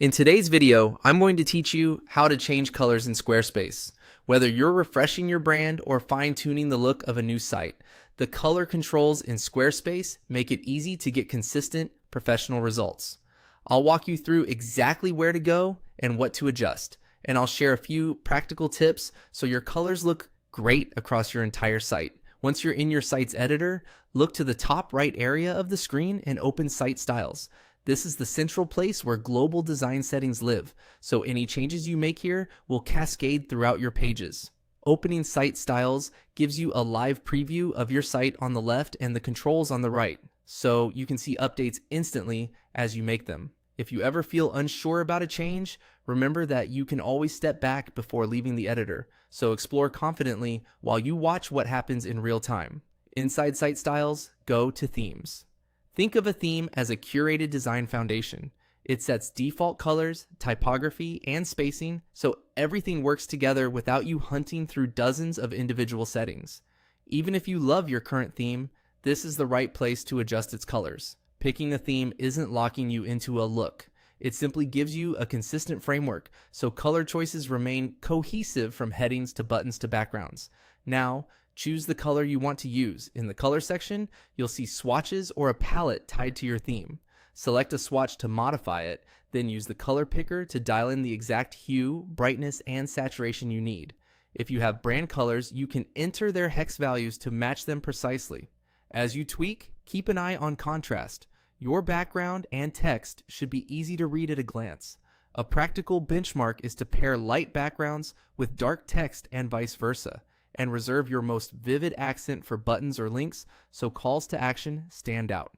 In today's video, I'm going to teach you how to change colors in Squarespace. Whether you're refreshing your brand or fine-tuning the look of a new site, the color controls in Squarespace make it easy to get consistent, professional results. I'll walk you through exactly where to go and what to adjust, and I'll share a few practical tips so your colors look great across your entire site. Once you're in your site's editor, look to the top right area of the screen and open Site Styles. This is the central place where global design settings live, so any changes you make here will cascade throughout your pages. Opening Site Styles gives you a live preview of your site on the left and the controls on the right, so you can see updates instantly as you make them. If you ever feel unsure about a change, remember that you can always step back before leaving the editor, so explore confidently while you watch what happens in real time. Inside Site Styles, go to Themes. Think of a theme as a curated design foundation. It sets default colors, typography, and spacing so everything works together without you hunting through dozens of individual settings. Even if you love your current theme, this is the right place to adjust its colors. Picking a theme isn't locking you into a look. It simply gives you a consistent framework so color choices remain cohesive from headings to buttons to backgrounds. Now, choose the color you want to use. In the color section, you'll see swatches or a palette tied to your theme. Select a swatch to modify it, then use the color picker to dial in the exact hue, brightness, and saturation you need. If you have brand colors, you can enter their hex values to match them precisely. As you tweak, keep an eye on contrast. Your background and text should be easy to read at a glance. A practical benchmark is to pair light backgrounds with dark text and vice versa, and reserve your most vivid accent for buttons or links so calls to action stand out.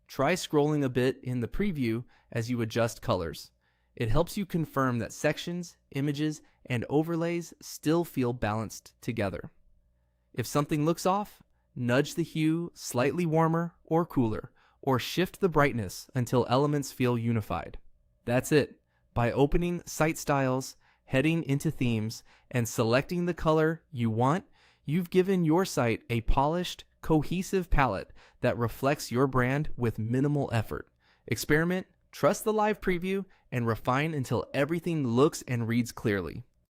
Try scrolling a bit in the preview as you adjust colors. It helps you confirm that sections, images, and overlays still feel balanced together. If something looks off, nudge the hue slightly warmer or cooler, or shift the brightness until elements feel unified. That's it. By opening Site Styles, heading into Themes, and selecting the color you want, you've given your site a polished, cohesive palette that reflects your brand with minimal effort. Experiment, trust the live preview, and refine until everything looks and reads clearly.